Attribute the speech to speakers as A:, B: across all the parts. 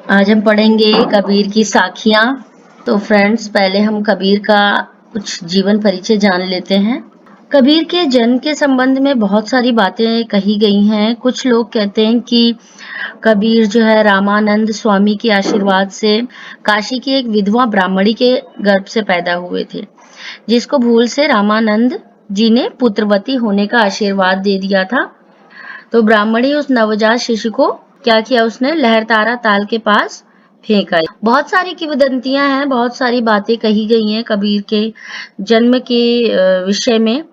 A: आज हम पढ़ेंगे कबीर की साखियाँ। तो फ्रेंड्स, पहले हम कबीर का कुछ जीवन परिचय जान लेते हैं। कबीर के जन्म के संबंध में बहुत सारी बातें कही गई हैं। कुछ लोग कहते हैं कि कबीर जो है रामानंद स्वामी के आशीर्वाद से काशी की एक विधवा ब्राह्मणी के गर्भ से पैदा हुए थे, जिसको भूल से रामानंद जी ने पुत्रवती होने का आशीर्वाद दे दिया था। तो ब्राह्मणी उस नवजात शिशु को क्या किया, उसने लहरतारा ताल के पास फेंका। बहुत सारी किंवदंतियां हैं, बहुत सारी बातें कही गई हैं कबीर के जन्म के विषय में।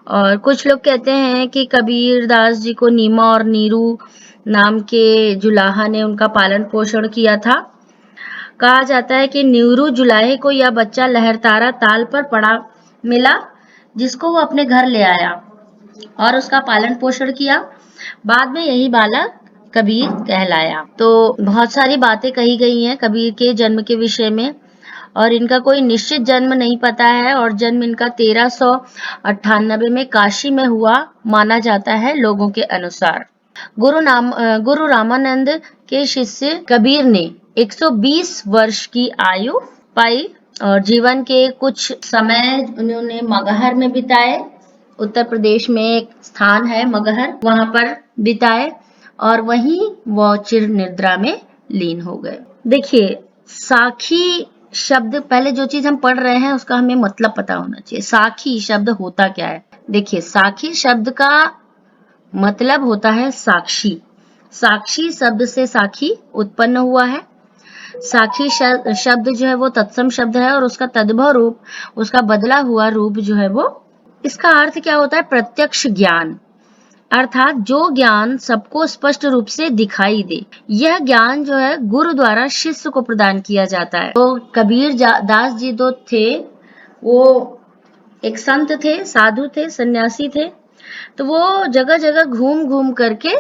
A: और कुछ लोग कहते हैं कि कबीर दास जी को नीमा और नीरू नाम के जुलाहा ने उनका पालन पोषण किया था। कहा जाता है कि नीरू जुलाहे को यह बच्चा लहरतारा ताल पर पड़ा मिला, जिसको वो अपने घर ले आया और उसका पालन पोषण किया। बाद में यही बालक कबीर कहलाया। तो बहुत सारी बातें कही गई हैं कबीर के जन्म के विषय में, और इनका कोई निश्चित जन्म नहीं पता है। और जन्म इनका 1398 में काशी में हुआ माना जाता है लोगों के अनुसार। गुरु रामानंद के शिष्य कबीर ने 120 वर्ष की आयु पाई और जीवन के कुछ समय उन्होंने मगहर में बिताए। उत्तर प्रदेश में एक स्थान है मगहर, वहां पर बिताए और वहीं वो चिर निद्रा में लीन हो गए। देखिए, साखी शब्द, पहले जो चीज हम पढ़ रहे हैं उसका हमें मतलब पता होना चाहिए। साखी शब्द होता क्या है? देखिए, साखी शब्द का मतलब होता है साक्षी। साक्षी शब्द से साखी उत्पन्न हुआ है। साक्षी शब्द जो है वो तत्सम शब्द है और उसका तद्भव रूप, उसका बदला हुआ रूप जो है वो, इसका अर्थ क्या होता है? प्रत्यक्ष ज्ञान, अर्थात जो ज्ञान सबको स्पष्ट रूप से दिखाई दे। यह ज्ञान जो है गुरु द्वारा शिष्य को प्रदान किया जाता है। तो कबीर दास जी जो थे वो एक संत थे, साधु थे, सन्यासी थे। तो वो जगह जगह घूम घूम करके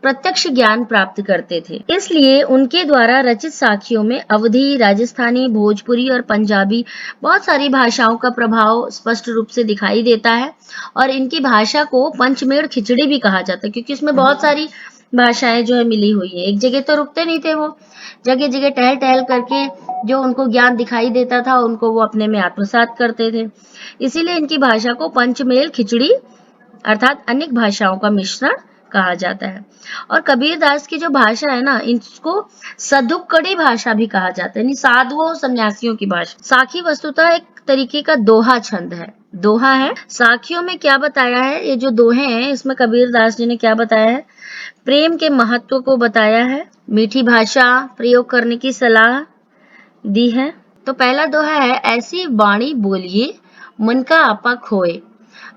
A: प्रत्यक्ष ज्ञान प्राप्त करते थे। इसलिए उनके द्वारा रचित साखियों में अवधी, राजस्थानी, भोजपुरी और पंजाबी बहुत सारी भाषाओं का प्रभाव स्पष्ट रूप से दिखाई देता है। और इनकी भाषा को पंचमेड़ खिचड़ी भी कहा जाता है, क्योंकि इसमें बहुत सारी भाषाएं जो है मिली हुई है। एक जगह तो रुकते नहीं थे वो, जगह जगह टहल टहल करके जो उनको ज्ञान दिखाई देता था उनको वो अपने में आत्मसात करते थे। इसीलिए इनकी भाषा को पंचमेल खिचड़ी अर्थात अनेक भाषाओं का मिश्रण कहा जाता है। और कबीर दास की जो भाषा है ना, इसको सदुक्कड़ी भाषा भी कहा जाता है, यानी साधुओं सन्यासियों की भाषा। साखी वस्तुतः एक तरीके का दोहा छंद है, दोहा है। साखियों में क्या बताया है, ये जो दोहे हैं इसमें कबीर दास जी ने क्या बताया है? प्रेम के महत्व को बताया है, मीठी भाषा प्रयोग करने की सलाह दी है। तो पहला दोहा है, ऐसी वाणी बोलिए मन का आपा खोए,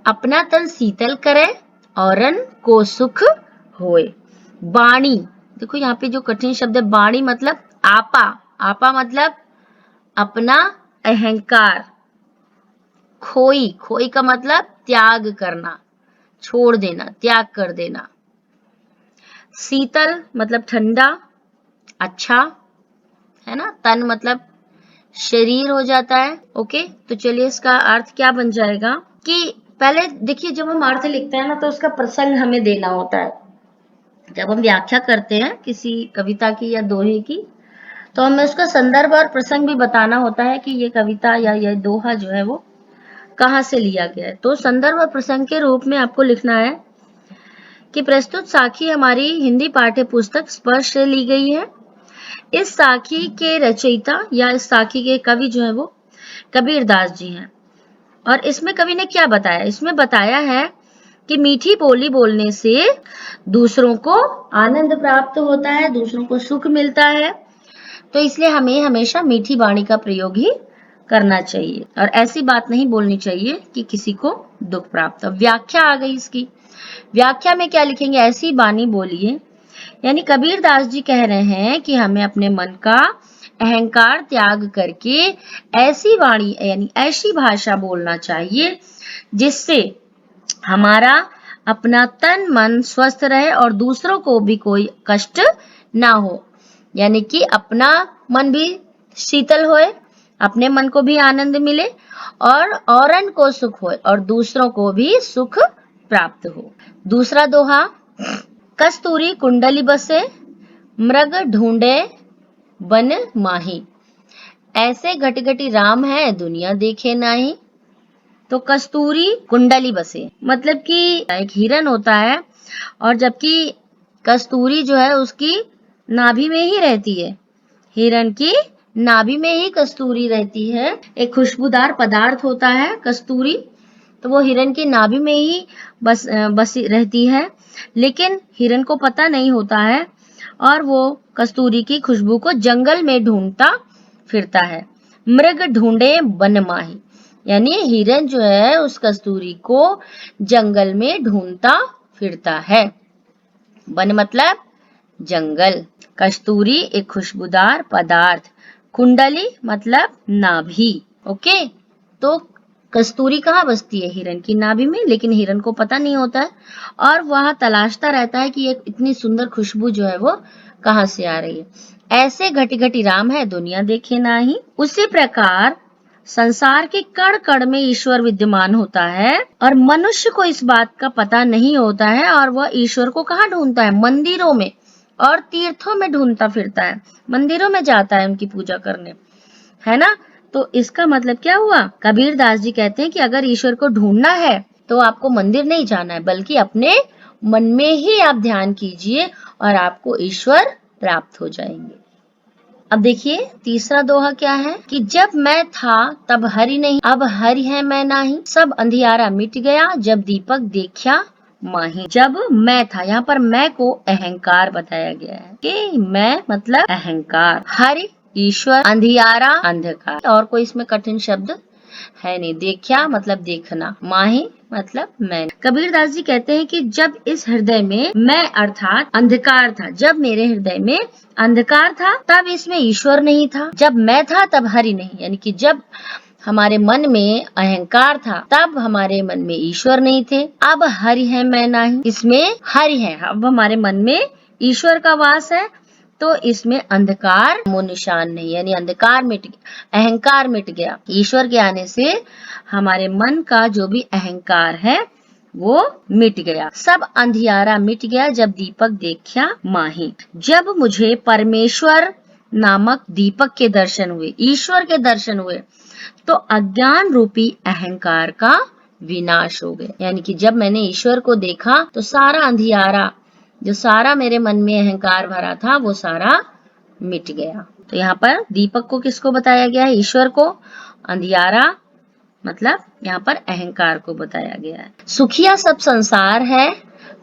A: अपना तन शीतल करे औरन को सुख होए। वाणी, देखो यहाँ पे जो कठिन शब्द है, वाणी मतलब आपा, आपा मतलब अपना अहंकार, खोई, खोई का मतलब त्याग करना, छोड़ देना, त्याग कर देना। शीतल मतलब ठंडा, अच्छा, है ना। तन मतलब शरीर हो जाता है। ओके, तो चलिए इसका अर्थ क्या बन जाएगा कि पहले देखिए, जब हम अर्थ लिखते हैं ना तो उसका प्रसंग हमें देना होता है। जब हम व्याख्या करते हैं किसी कविता की या दोहे की, तो हमें उसका संदर्भ और प्रसंग भी बताना होता है कि ये कविता या ये दोहा जो है वो कहाँ से लिया गया है। तो संदर्भ और प्रसंग के रूप में आपको लिखना है कि प्रस्तुत साखी हमारी हिंदी पाठ्य पुस्तक स्पर्श से ली गई है। इस साखी के रचयिता या इस साखी के कवि जो है वो कबीर दास जी हैं। और इसमें कवि ने क्या बताया? इसमें बताया है कि मीठी बोली बोलने से दूसरों को आनंद प्राप्त होता है, दूसरों को सुख मिलता है। तो इसलिए हमें हमेशा मीठी वाणी का प्रयोग ही करना चाहिए और ऐसी बात नहीं बोलनी चाहिए कि किसी को दुख प्राप्त हो। व्याख्या आ गई इसकी। व्याख्या में क्या लिखेंगे? ऐसी वाणी बोलिए, यानी कबीर दास जी कह रहे हैं कि हमें अपने मन का अहंकार त्याग करके ऐसी वाणी यानी ऐसी भाषा बोलना चाहिए जिससे हमारा अपना तन मन स्वस्थ रहे और दूसरों को भी कोई कष्ट ना हो, यानी कि अपना मन भी शीतल होए, अपने मन को भी आनंद मिले और औरन को सुख होए और दूसरों को भी सुख प्राप्त हो। दूसरा दोहा, कस्तूरी कुंडली बसे मृग ढूंढे बन माही। ऐसे घट घटी राम है दुनिया देखे नाही। तो कस्तूरी कुंडली बसे, मतलब कि एक हिरन होता है और जबकि कस्तूरी जो है उसकी नाभि में ही रहती है। हिरन की नाभि में ही कस्तूरी रहती है। एक खुशबूदार पदार्थ होता है कस्तूरी, तो वो हिरन की नाभि में ही बस रहती है, लेकिन हिरन को पता नहीं होता है और वो कस्तूरी की खुशबू को जंगल में ढूंढता फिरता है। मृग ढूंढे वन माही, यानी हिरन जो है उस कस्तूरी को जंगल में ढूंढता फिरता है। वन मतलब जंगल। कस्तूरी एक खुशबूदार पदार्थ। कुंडली मतलब नाभि। ओके, तो कस्तूरी कहाँ बसती है? हिरन की नाभि में, लेकिन हिरन को पता नहीं होता है और वह तलाशता रहता है कि ये इतनी सुंदर खुशबू जो है वो कहाँ से आ रही है। ऐसे घटी घटी राम है दुनिया देखे नाही। उसी प्रकार संसार के कण कण में ईश्वर विद्यमान होता है और मनुष्य को इस बात का पता नहीं होता है और वह ईश्वर को कहाँ ढूंढता है? मंदिरों में और तीर्थों में ढूंढता फिरता है। मंदिरों में जाता है उनकी पूजा करने, है ना। तो इसका मतलब क्या हुआ? कबीर दास जी कहते हैं कि अगर ईश्वर को ढूंढना है तो आपको मंदिर नहीं जाना है, बल्कि अपने मन में ही आप ध्यान कीजिए और आपको ईश्वर प्राप्त हो जाएंगे। अब देखिए तीसरा दोहा क्या है कि जब मैं था तब हरि नहीं, अब हरि है मैं नहीं। सब अंधियारा मिट गया जब दीपक देखा माही। जब मैं था, यहाँ पर मैं को अहंकार बताया गया है कि मैं मतलब अहंकार, हरि ईश्वर, अंधियारा अंधकार, और कोई इसमें कठिन शब्द है नहीं। देखा मतलब देखना, माही मतलब मैं। कबीर दास जी कहते हैं कि जब इस हृदय में मैं अर्थात अंधकार था, जब मेरे हृदय में अंधकार था तब इसमें ईश्वर नहीं था। जब मैं था तब हरि नहीं, यानी कि जब हमारे मन में अहंकार था तब हमारे मन में ईश्वर नहीं थे। अब हरि है मैं नहीं, इसमें हरि है, अब हमारे मन में ईश्वर का वास है, तो इसमें अंधकार वो निशान नहीं, यानी अंधकार मिट गया, अहंकार मिट गया। ईश्वर के आने से हमारे मन का जो भी अहंकार है वो मिट गया। सब अंधियारा मिट गया जब दीपक देखा माही। जब मुझे परमेश्वर नामक दीपक के दर्शन हुए, ईश्वर के दर्शन हुए, तो अज्ञान रूपी अहंकार का विनाश हो गया। यानी कि जब मैंने ईश्वर को देखा तो सारा अंधियारा, जो सारा मेरे मन में अहंकार भरा था, वो सारा मिट गया। तो यहाँ पर दीपक को किसको बताया गया है? ईश्वर को। अंधियारा मतलब यहाँ पर अहंकार को बताया गया है। सुखिया सब संसार है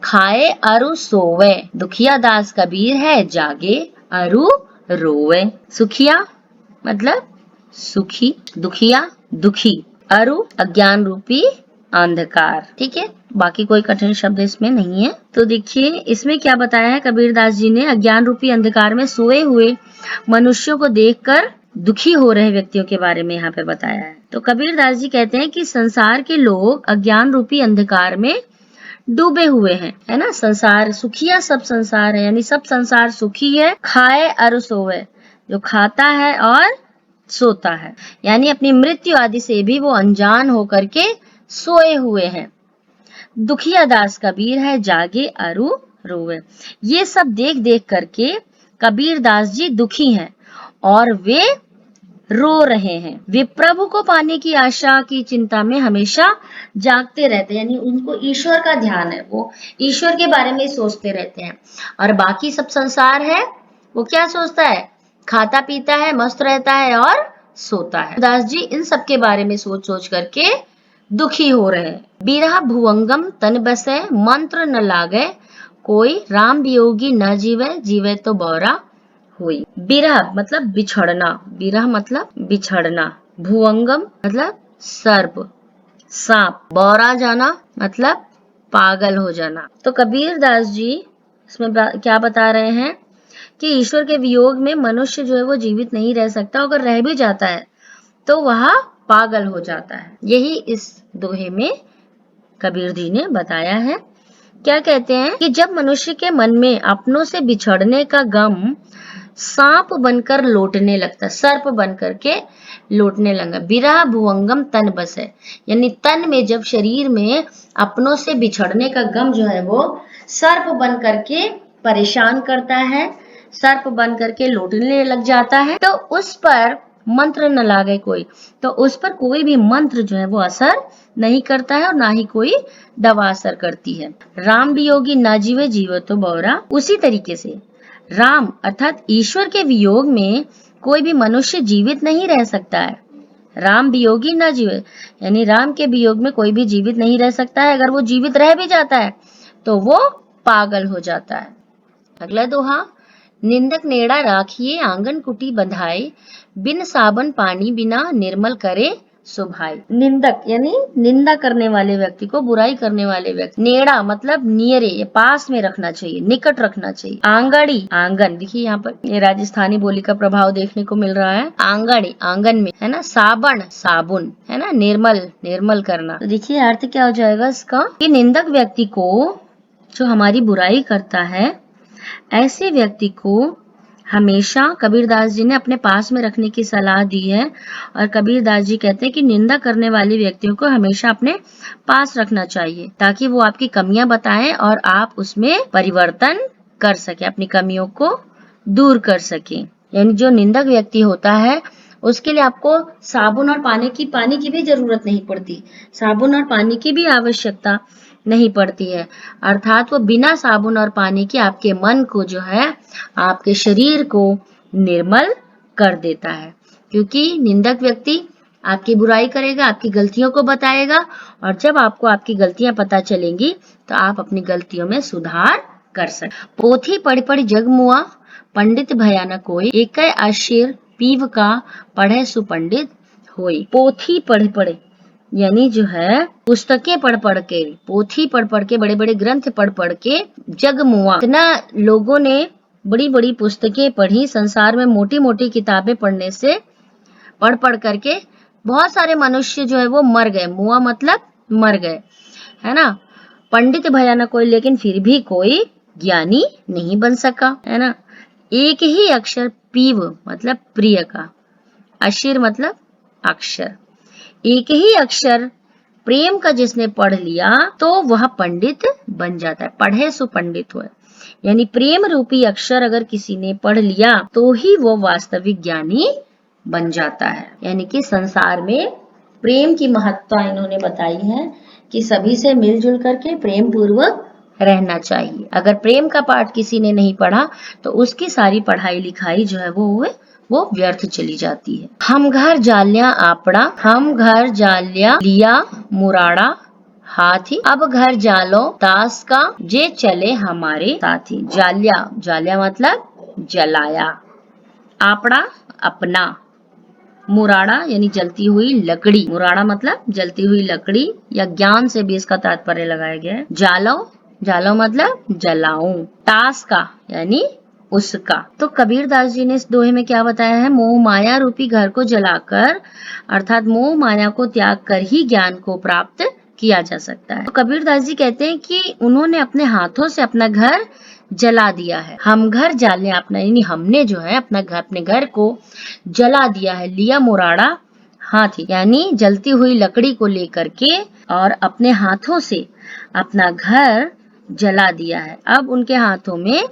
A: खाए अरु सोवे। दुखिया दास कबीर है जागे अरु रोवे। सुखिया मतलब सुखी, दुखिया दुखी, अरु अज्ञान रूपी अंधकार। ठीक है, बाकी कोई कठिन शब्द इसमें नहीं है। तो देखिए इसमें क्या बताया है कबीर दास जी ने? अज्ञान रूपी अंधकार में सोए हुए मनुष्यों को देखकर दुखी हो रहे व्यक्तियों के बारे में यहाँ पर बताया है। तो कबीर दास जी कहते हैं कि संसार के लोग अज्ञान रूपी अंधकार में डूबे हुए हैं, है ना। संसार सुखिया सब संसार है, यानी सब संसार सुखी है। खाए और सोए, जो खाता है और सोता है, यानी अपनी मृत्यु आदि से भी वो अनजान होकर के सोए हुए हैं। दुखिया दास कबीर है जागे अरु रोवे। ये सब देख देख करके कबीर दास जी दुखी हैं और वे रो रहे हैं। वे प्रभु को पाने की आशा की चिंता में हमेशा जागते रहते हैं, यानी उनको ईश्वर का ध्यान है, वो ईश्वर के बारे में सोचते रहते हैं। और बाकी सब संसार है वो क्या सोचता है? खाता पीता है, मस्त रहता है और सोता है। दास जी इन सब के बारे में सोच सोच करके दुखी हो रहे हैं। बिरहा भुवंगम तन बसे मंत्र न लागे, कोई राम वियोगी न जीवे, जीवे तो बौरा हुई। बिरह मतलब बिछड़ना, बिरह मतलब बिछड़ना, भुवंगम मतलब सर्प, सांप, बौरा जाना मतलब पागल हो जाना। तो कबीर दास जी इसमें क्या बता रहे हैं कि ईश्वर के वियोग में मनुष्य जो है वो जीवित नहीं रह सकता, अगर रह भी जाता है तो वह पागल हो जाता है। यही इस दोहे में कबीर जी ने बताया है। क्या कहते हैं कि जब मनुष्य के मन में अपनों से बिछड़ने का गम सांप बनकर लौटने लगता, सर्प बनकर के लौटने लगा। बिरह भुवंगम तन बसे, यानी तन में जब शरीर में अपनों से बिछड़ने का गम जो है वो सर्प बन करके परेशान करता है, सर्प बन करके लौटने लग जाता है, तो उस पर मंत्र न लागे कोई, तो उस पर कोई भी मंत्र जो है वो असर नहीं करता है और ना ही कोई दवा असर करती है। राम वियोगी ना जीवे जीव तो बौरा। उसी तरीके से राम अर्थात ईश्वर के वियोग में कोई भी मनुष्य जीवित नहीं रह सकता है। राम वियोगी ना जीवे, यानी राम के वियोग में कोई भी जीवित नहीं रह सकता है। अगर वो जीवित रह भी जाता है तो वो पागल हो जाता है। अगला दोहा, निंदक नेड़ा राखिए आंगन कुटी बंधाए, बिन साबन पानी बिना निर्मल करे सुभाई। निंदक यानी निंदा करने वाले व्यक्ति को, बुराई करने वाले व्यक्ति, नेड़ा मतलब नियरे, पास में रखना चाहिए, निकट रखना चाहिए। आंगड़ी, आंगन, देखिए यहाँ पर ये राजस्थानी बोली का प्रभाव देखने को मिल रहा है। आंगड़ी, आंगन में, है ना। साबन, साबुन, है ना। निर्मल, निर्मल करना। तो देखिए अर्थ क्या हो जाएगा इसका, कि निंदक व्यक्ति को, जो हमारी बुराई करता है, ऐसे व्यक्ति को हमेशा कबीरदास जी ने अपने पास में रखने की सलाह दी है। और कबीरदास जी कहते हैं कि निंदा करने वाले व्यक्तियों को हमेशा अपने पास रखना चाहिए, ताकि वो आपकी कमियां बताएं और आप उसमें परिवर्तन कर सके, अपनी कमियों को दूर कर सके। यानी जो निंदक व्यक्ति होता है उसके लिए आपको साबुन और पानी की भी जरूरत नहीं पड़ती, साबुन और पानी की भी आवश्यकता नहीं पड़ती है। अर्थात वो बिना साबुन और पानी के आपके मन को जो है, आपके शरीर को निर्मल कर देता है। क्योंकि निंदक व्यक्ति आपकी बुराई करेगा, आपकी गलतियों को बताएगा, और जब आपको आपकी गलतियां पता चलेंगी तो आप अपनी गलतियों में सुधार कर सकते। पोथी पढ़ पढ़ जग मुआ, पंडित भया न कोई, एक अशीर पीव का पढ़े सुपंडित होई। पोथी पढ़ पढ़ यानी जो है पुस्तकें पढ़ पढ़ के, पोथी पढ़ पढ़ के, बड़े बड़े ग्रंथ पढ़ पढ़ के जग मुआ, इतना लोगों ने बड़ी बड़ी पुस्तकें पढ़ी, संसार में मोटी मोटी किताबें पढ़ने से, पढ़ पढ़ करके बहुत सारे मनुष्य जो है वो मर गए। मुआ मतलब मर गए, है ना। पंडित भया न कोई, लेकिन फिर भी कोई ज्ञानी नहीं बन सका, है ना। एक ही अक्षर पीव मतलब प्रिय का, अशीर मतलब अक्षर, एक ही अक्षर प्रेम का जिसने पढ़ लिया तो वह पंडित बन जाता है। पढ़े सो पंडित हुए, यानी प्रेम रूपी अक्षर अगर किसी ने पढ़ लिया तो ही वो वास्तविक ज्ञानी बन जाता है। यानी कि संसार में प्रेम की महत्ता इन्होंने बताई है कि सभी से मिलजुल करके प्रेम पूर्वक रहना चाहिए। अगर प्रेम का पाठ किसी ने नहीं पढ़ा तो उसकी सारी पढ़ाई लिखाई जो है वो व्यर्थ चली जाती है। हम घर जालिया आपड़ा, हम घर जालिया लिया मुराड़ा हाथी, अब घर जालो दास का, जे चले हमारे साथी। जालिया, जालिया मतलब जलाया, आपड़ा अपना, मुराड़ा यानी जलती हुई लकड़ी, मुराड़ा मतलब जलती हुई लकड़ी, या ज्ञान से भी इसका तात्पर्य लगाया गया है। जालो, जालो मतलब जलाऊं, टास का यानी उसका। तो कबीरदास जी ने इस दोहे में क्या बताया है, मोह माया रूपी घर को जलाकर, अर्थात मोह माया को त्याग कर ही ज्ञान को प्राप्त किया जा सकता है। तो कबीरदास जी कहते हैं कि उन्होंने अपने हाथों से अपना घर जला दिया है। हम घर जाले अपना, यानी हमने जो है अपना घर, अपने घर को जला दिया है। लिया मुराड़ा हाथी, यानी जलती हुई लकड़ी को लेकर के और अपने हाथों से अपना घर जला दिया है। अब उनके हाथों में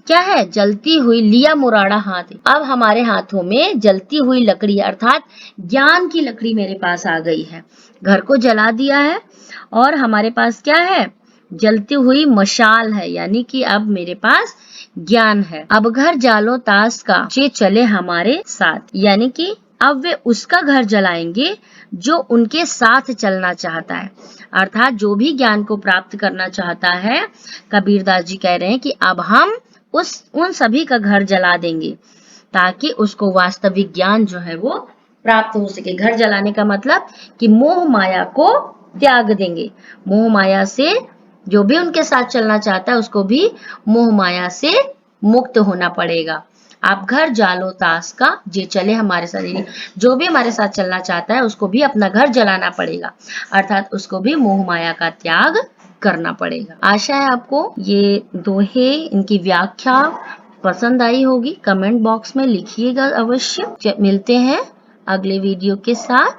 A: क्या है, जलती हुई, लिया मुराड़ा हाथी, अब हमारे हाथों में जलती हुई लकड़ी अर्थात ज्ञान की लकड़ी मेरे पास आ गई है। घर को जला दिया है और हमारे पास क्या है, जलती हुई मशाल है, यानी कि अब मेरे पास ज्ञान है। अब घर जालो तास का, जे चले हमारे साथ, यानी कि अब वे उसका घर जलाएंगे जो उनके साथ चलना चाहता है। अर्थात जो भी ज्ञान को प्राप्त करना चाहता है, कबीरदास जी कह रहे हैं कि अब हम उन सभी का घर जला देंगे ताकि उसको वास्तविक ज्ञान जो है वो प्राप्त हो सके। घर जलाने का मतलब कि मोह माया को त्याग देंगे। मोह माया से जो भी उनके साथ चलना चाहता है उसको भी मोह माया से मुक्त होना पड़ेगा। आप घर जालो तास का, जे चले हमारे साथ, जो भी हमारे साथ चलना चाहता है उसको भी अपना घर जलाना पड़ेगा, अर्थात उसको भी मोह माया का त्याग करना पड़ेगा। आशा है आपको ये दोहे, इनकी व्याख्या पसंद आई होगी। कमेंट बॉक्स में लिखिएगा अवश्य। मिलते हैं अगले वीडियो के साथ।